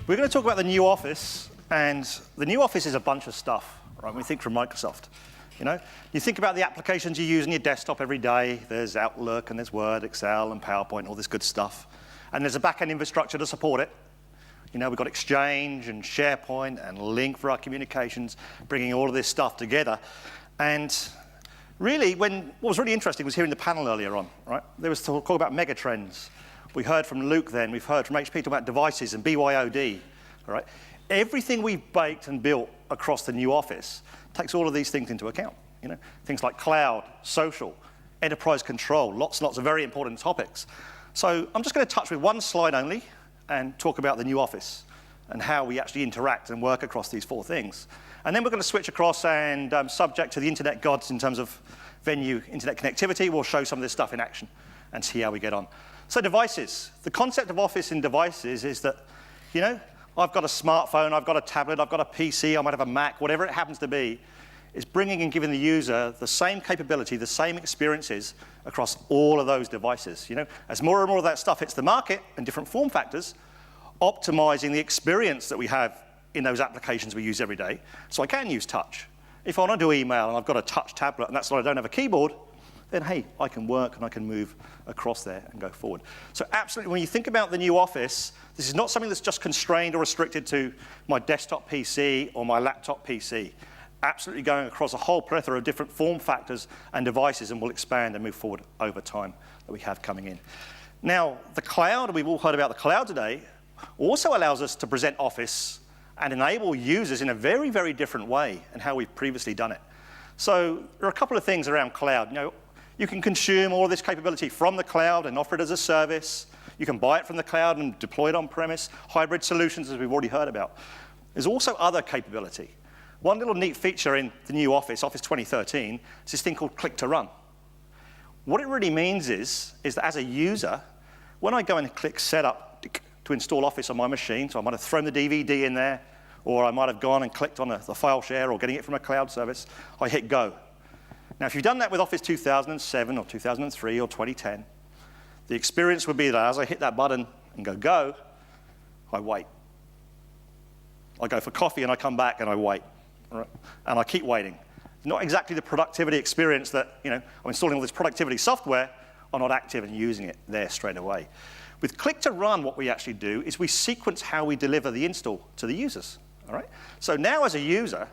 We're going to talk about the new Office, and the new Office is a bunch of stuff, right? When we think from Microsoft, you think about the applications you use on your desktop every day. There's Outlook, and there's Word, Excel, and PowerPoint, all this good stuff. And there's a back-end infrastructure to support it. We've got Exchange and SharePoint and Link for our communications, bringing all of this stuff together. And really, what was really interesting was hearing the panel earlier on, right? There was talk about mega trends. We heard from Luke then, we've heard from HP talking about devices and BYOD, all right? Everything we've baked and built across the new Office takes all of these things into account. Things like cloud, social, enterprise control, lots and lots of very important topics. So I'm just going to touch with one slide only and talk about the new Office and how we actually interact and work across these four things. And then we're going to switch across and subject to the internet gods in terms of venue, internet connectivity. We'll show some of this stuff in action and see how we get on. So devices. The concept of Office in devices is that, I've got a smartphone, I've got a tablet, I've got a PC, I might have a Mac, whatever it happens to be, is bringing and giving the user the same capability, the same experiences across all of those devices. As more and more of that stuff hits the market and different form factors, optimizing the experience that we have in those applications we use every day. So I can use touch. If I want to do email and I've got a touch tablet and that's why I don't have a keyboard, then hey, I can work and I can move across there and go forward. So absolutely, when you think about the new Office, this is not something that's just constrained or restricted to my desktop PC or my laptop PC. Absolutely going across a whole plethora of different form factors and devices, and we'll expand and move forward over time that we have coming in. Now, the cloud, we've all heard about the cloud today, also allows us to present Office and enable users in a very, very different way than how we've previously done it. So there are a couple of things around cloud. You can consume all of this capability from the cloud and offer it as a service. You can buy it from the cloud and deploy it on-premise. Hybrid solutions, as we've already heard about. There's also other capability. One little neat feature in the new Office, Office 2013, is this thing called click to run. What it really means is that as a user, when I go and click setup to install Office on my machine, so I might have thrown the DVD in there, or I might have gone and clicked on the file share or getting it from a cloud service, I hit go. Now, if you've done that with Office 2007 or 2003 or 2010, the experience would be that as I hit that button and go, I wait. I go for coffee and I come back and I wait. Right? And I keep waiting. Not exactly the productivity experience that, I'm installing all this productivity software, I'm not active and using it there straight away. With click to run, what we actually do is we sequence how we deliver the install to the users. All right? So now as a user,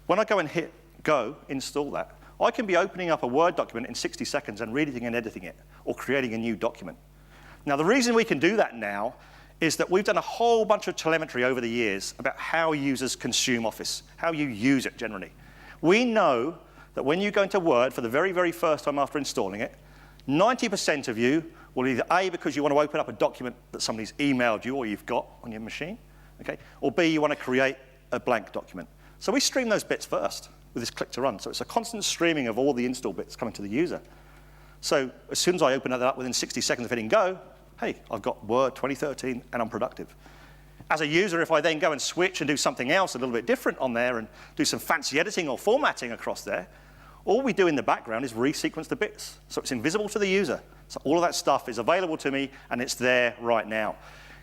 when I go and hit go, install that, I can be opening up a Word document in 60 seconds and reading and editing it, or creating a new document. Now, the reason we can do that now is that we've done a whole bunch of telemetry over the years about how users consume Office, how you use it generally. We know that when you go into Word for the very, very first time after installing it, 90% of you will either A, because you want to open up a document that somebody's emailed you or you've got on your machine, okay? Or B, you want to create a blank document. So we stream those bits first with this click to run. So it's a constant streaming of all the install bits coming to the user. So as soon as I open that up within 60 seconds of hitting go, hey, I've got Word 2013 and I'm productive. As a user, if I then go and switch and do something else a little bit different on there and do some fancy editing or formatting across there, all we do in the background is resequence the bits. So it's invisible to the user. So all of that stuff is available to me and it's there right now.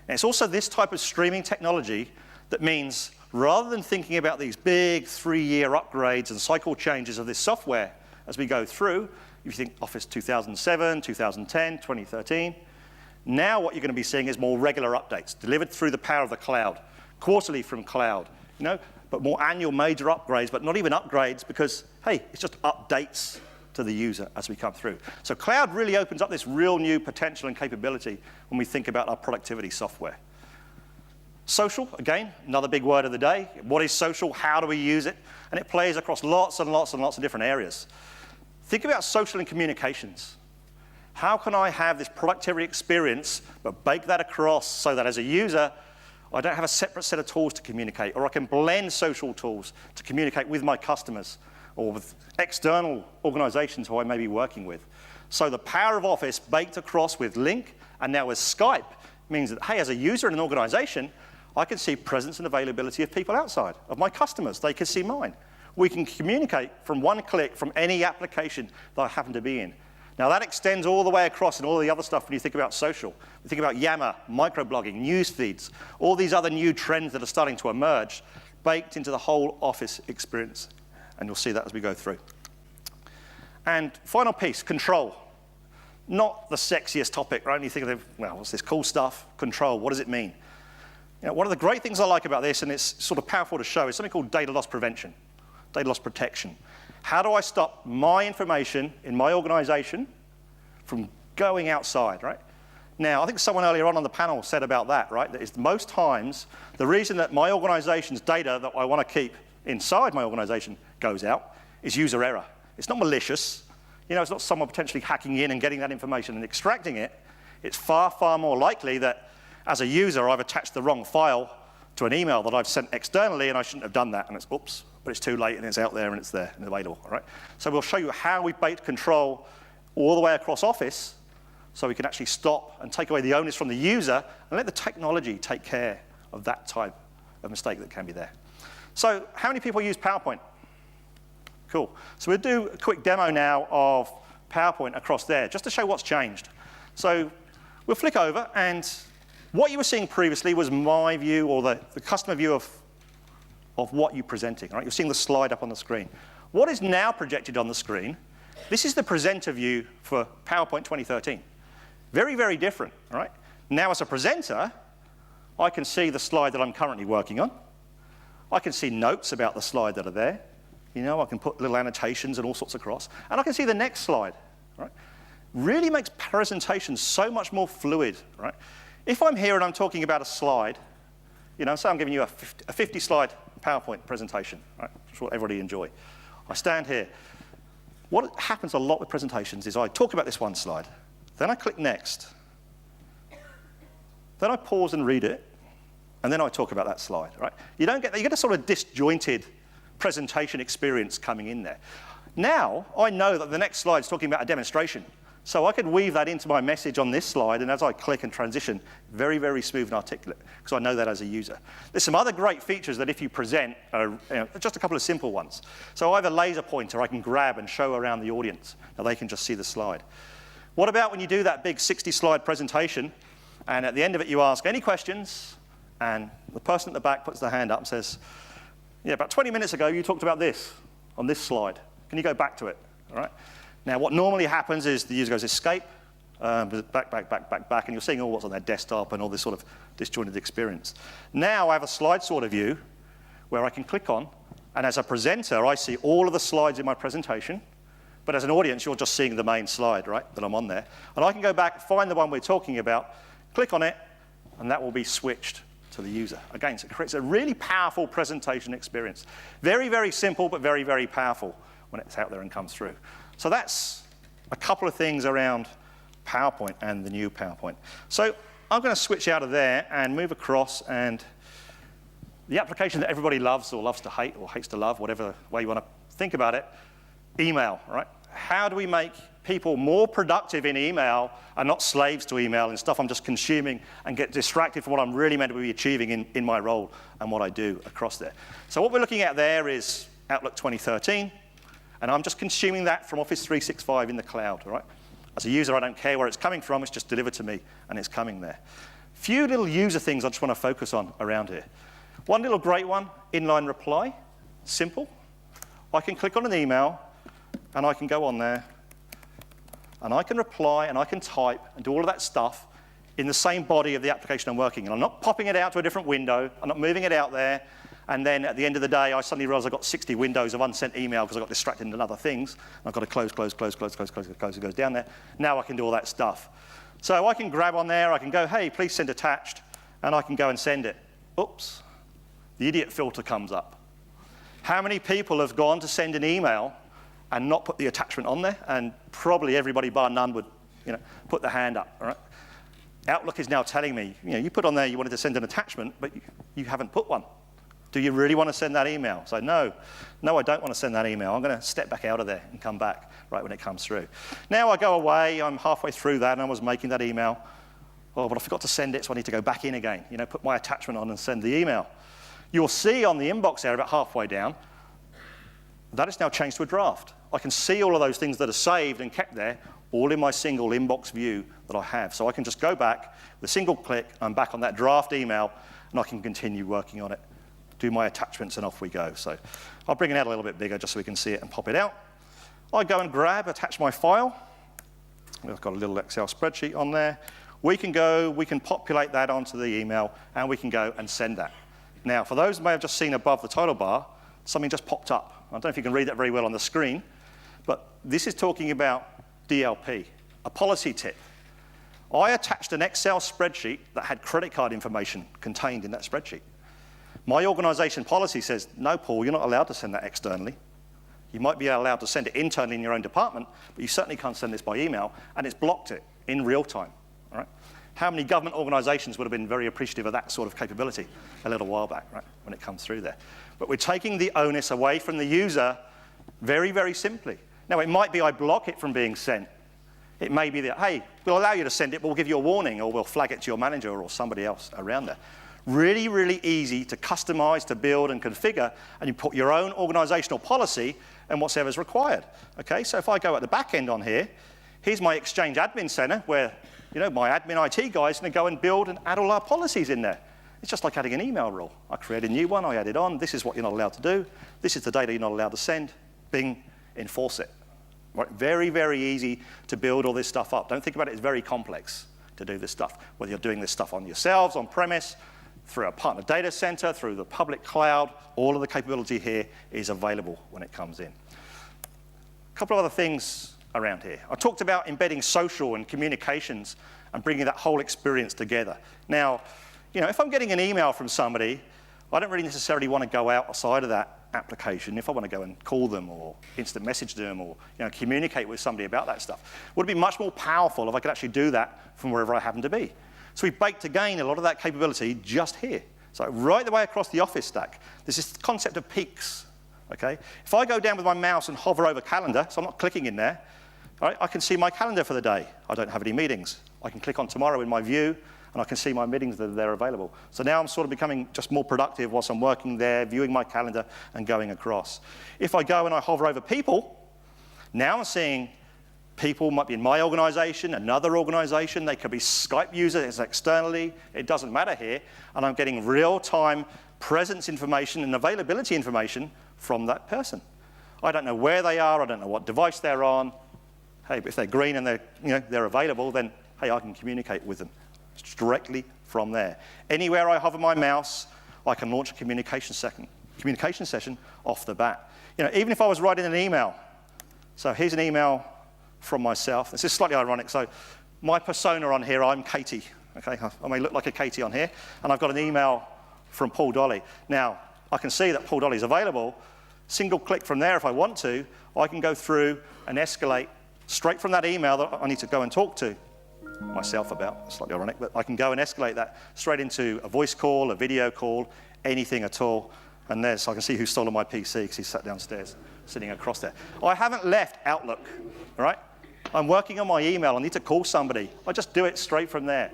And it's also this type of streaming technology that means rather than thinking about these big 3-year upgrades and cycle changes of this software as we go through, if you think Office 2007, 2010, 2013, now what you're going to be seeing is more regular updates delivered through the power of the cloud, quarterly from cloud, but more annual major upgrades, but not even upgrades because, hey, it's just updates to the user as we come through. So cloud really opens up this real new potential and capability when we think about our productivity software. Social, again, another big word of the day. What is social? How do we use it? And it plays across lots and lots and lots of different areas. Think about social and communications. How can I have this productivity experience, but bake that across so that as a user, I don't have a separate set of tools to communicate, or I can blend social tools to communicate with my customers or with external organizations who I may be working with. So the power of Office baked across with Link and now with Skype means that, hey, as a user in an organization, I can see presence and availability of people outside, of my customers. They can see mine. We can communicate from one click from any application that I happen to be in. Now that extends all the way across and all the other stuff when you think about social. You think about Yammer, microblogging, news feeds, all these other new trends that are starting to emerge, baked into the whole Office experience. And you'll see that as we go through. And final piece, control. Not the sexiest topic, right? You think of, well, what's this cool stuff? Control, what does it mean? You know, one of the great things I like about this, and it's sort of powerful to show, is something called data loss prevention, data loss protection. How do I stop my information in my organization from going outside, right? Now, I think someone earlier on the panel said about that, right? That is most times, the reason that my organization's data that I want to keep inside my organization goes out is user error. It's not malicious. You know, it's not someone potentially hacking in and getting that information and extracting it. It's far, far more likely that as a user, I've attached the wrong file to an email that I've sent externally and I shouldn't have done that, and it's, oops, but it's too late and it's out there and it's there and available, all right? So we'll show you how we baked control all the way across Office so we can actually stop and take away the onus from the user and let the technology take care of that type of mistake that can be there. So how many people use PowerPoint? Cool. So we'll do a quick demo now of PowerPoint across there, just to show what's changed. So we'll flick over, and what you were seeing previously was my view, or the customer view of what you're presenting, right? You're seeing the slide up on the screen. What is now projected on the screen, this is the presenter view for PowerPoint 2013. Very, very different, all right? Now as a presenter, I can see the slide that I'm currently working on. I can see notes about the slide that are there. You know, I can put little annotations and all sorts across. And I can see the next slide, right? Really makes presentations so much more fluid, right? If I'm here and I'm talking about a slide, you know, say I'm giving you a 50-slide PowerPoint presentation, right? That's what everybody enjoy. I stand here. What happens a lot with presentations is I talk about this one slide, then I click next, then I pause and read it, and then I talk about that slide, right? You get a sort of disjointed presentation experience coming in there. Now, I know that the next slide is talking about a demonstration. So I could weave that into my message on this slide, and as I click and transition, very, very smooth and articulate, because I know that as a user. There's some other great features that if you present, just a couple of simple ones. So I have a laser pointer I can grab and show around the audience. Now they can just see the slide. What about when you do that big 60-slide presentation, and at the end of it you ask, any questions? And the person at the back puts their hand up and says, yeah, about 20 minutes ago you talked about this on this slide. Can you go back to it, all right? Now, what normally happens is the user goes escape, back, and you're seeing all what's on their desktop and all this sort of disjointed experience. Now I have a slide sorter view where I can click on, and as a presenter, I see all of the slides in my presentation, but as an audience, you're just seeing the main slide, right, that I'm on there. And I can go back, find the one we're talking about, click on it, and that will be switched to the user. Again, so it creates a really powerful presentation experience. Very, very simple, but very, very powerful when it's out there and comes through. So that's a couple of things around PowerPoint and the new PowerPoint. So I'm going to switch out of there and move across, and the application that everybody loves or loves to hate or hates to love, whatever way you want to think about it, email, right? How do we make people more productive in email and not slaves to email and stuff I'm just consuming and get distracted from what I'm really meant to be achieving in my role and what I do across there? So what we're looking at there is Outlook 2013. And I'm just consuming that from Office 365 in the cloud, all right? As a user, I don't care where it's coming from. It's just delivered to me, and it's coming there. Few little user things I just want to focus on around here. One little great one, inline reply. Simple. I can click on an email, and I can go on there, and I can reply, and I can type, and do all of that stuff in the same body of the application I'm working in. I'm not popping it out to a different window. I'm not moving it out there. And then at the end of the day, I suddenly realize I've got 60 windows of unsent email because I got distracted in other things. I've got to close, it goes down there. Now I can do all that stuff. So I can grab on there, I can go, hey, please send attached, and I can go and send it. Oops, the idiot filter comes up. How many people have gone to send an email and not put the attachment on there? And probably everybody bar none would, put their hand up, all right? Outlook is now telling me, you put on there you wanted to send an attachment, but you haven't put one. Do you really want to send that email? So no, I don't want to send that email. I'm going to step back out of there and come back right when it comes through. Now I go away, I'm halfway through that, and I was making that email. Oh, but I forgot to send it, so I need to go back in again. Put my attachment on and send the email. You'll see on the inbox there, about halfway down, that is now changed to a draft. I can see all of those things that are saved and kept there all in my single inbox view that I have. So I can just go back, with a single click, I'm back on that draft email, and I can continue working on it, do my attachments, and off we go. So I'll bring it out a little bit bigger just so we can see it and pop it out. I go and attach my file. I've got a little Excel spreadsheet on there. We can populate that onto the email, and we can go and send that. Now, for those who may have just seen above the title bar, something just popped up. I don't know if you can read that very well on the screen, but this is talking about DLP, a policy tip. I attached an Excel spreadsheet that had credit card information contained in that spreadsheet. My organization policy says, no, Paul, you're not allowed to send that externally. You might be allowed to send it internally in your own department, but you certainly can't send this by email, and it's blocked it in real time. All right? How many government organizations would have been very appreciative of that sort of capability a little while back, right, when it comes through there? But we're taking the onus away from the user very, very simply. Now, it might be I block it from being sent. It may be that, hey, we'll allow you to send it, but we'll give you a warning, or we'll flag it to your manager or somebody else around there. Really, really easy to customize, to build and configure, and you put your own organizational policy and whatever's required. Okay, so if I go at the back end on here, here's my Exchange Admin Center where my admin IT guy is going to go and build and add all our policies in there. It's just like adding an email rule. I create a new one, I add it on, this is what you're not allowed to do, this is the data you're not allowed to send, bing, enforce it. Right? Very, very easy to build all this stuff up. Don't think about it as very complex to do this stuff. Whether you're doing this stuff on yourselves, on premise, through a partner data center, through the public cloud, all of the capability here is available when it comes in. A couple of other things around here. I talked about embedding social and communications and bringing that whole experience together. Now, if I'm getting an email from somebody, I don't really necessarily want to go outside of that application. If I want to go and call them or instant message them or communicate with somebody about that stuff, it would be much more powerful if I could actually do that from wherever I happen to be. So we baked again a lot of that capability just here. So right the way across the Office stack, there's this concept of peaks. Okay? If I go down with my mouse and hover over calendar, so I'm not clicking in there, all right, I can see my calendar for the day. I don't have any meetings. I can click on tomorrow in my view, and I can see my meetings that are there available. So now I'm sort of becoming just more productive whilst I'm working there, viewing my calendar and going across. If I go and I hover over people, now I'm seeing people might be in my organization, another organization, they could be Skype users externally, it doesn't matter here, and I'm getting real-time presence information and availability information from that person. I don't know where they are, I don't know what device they're on. Hey, but if they're green and they're available, then hey, I can communicate with them directly from there. Anywhere I hover my mouse, I can launch a communication session off the bat. Even if I was writing an email, so here's an email from myself. This is slightly ironic. So my persona on here, I'm Katie. Okay, I may look like a Katie on here, and I've got an email from Paul Dolley. Now, I can see that Paul Dolley is available. Single click from there if I want to, I can go through and escalate straight from that email that I need to go and talk to myself about, slightly ironic, but I can go and escalate that straight into a voice call, a video call, anything at all. And there's, I can see who's stolen my PC because he's sat downstairs, sitting across there. I haven't left Outlook, all right? I'm working on my email, I need to call somebody. I just do it straight from there.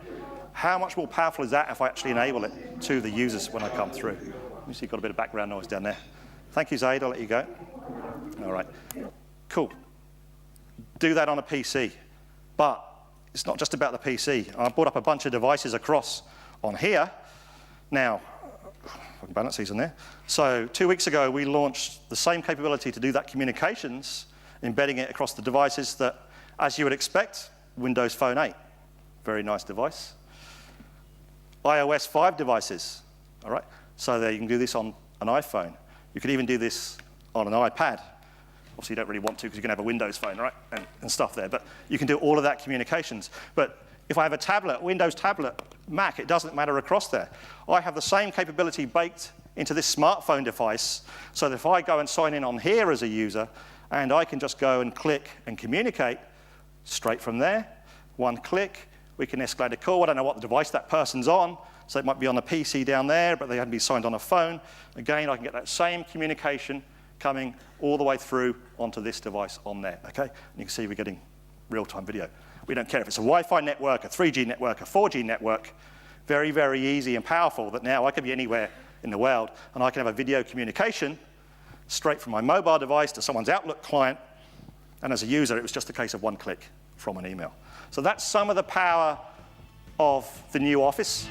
How much more powerful is that if I actually enable it to the users when I come through? Let me see, you've got a bit of background noise down there. Thank you, Zaid, I'll let you go. All right, cool. Do that on a PC, but it's not just about the PC. I brought up a bunch of devices across on here. Now, I can balance these on there. So 2 weeks ago, we launched the same capability to do that communications, embedding it across the devices that, as you would expect, Windows Phone 8. Very nice device. iOS 5 devices, all right? So there you can do this on an iPhone. You could even do this on an iPad. Obviously, you don't really want to because you can have a Windows phone, right, and stuff there. But you can do all of that communications. But if I have a tablet, Windows tablet, Mac, it doesn't matter across there. I have the same capability baked into this smartphone device so that if I go and sign in on here as a user, and I can just go and click and communicate straight from there, one click, we can escalate a call. I don't know what the device that person's on, so it might be on a PC down there, but they hadn't been signed on a phone. Again, I can get that same communication coming all the way through onto this device on there, okay? And you can see we're getting real-time video. We don't care if it's a Wi-Fi network, a 3G network, a 4G network. Very, very easy and powerful that now I could be anywhere in the world and I can have a video communication straight from my mobile device to someone's Outlook client. And as a user, it was just a case of one click. from an email. So that's some of the power of the new Office.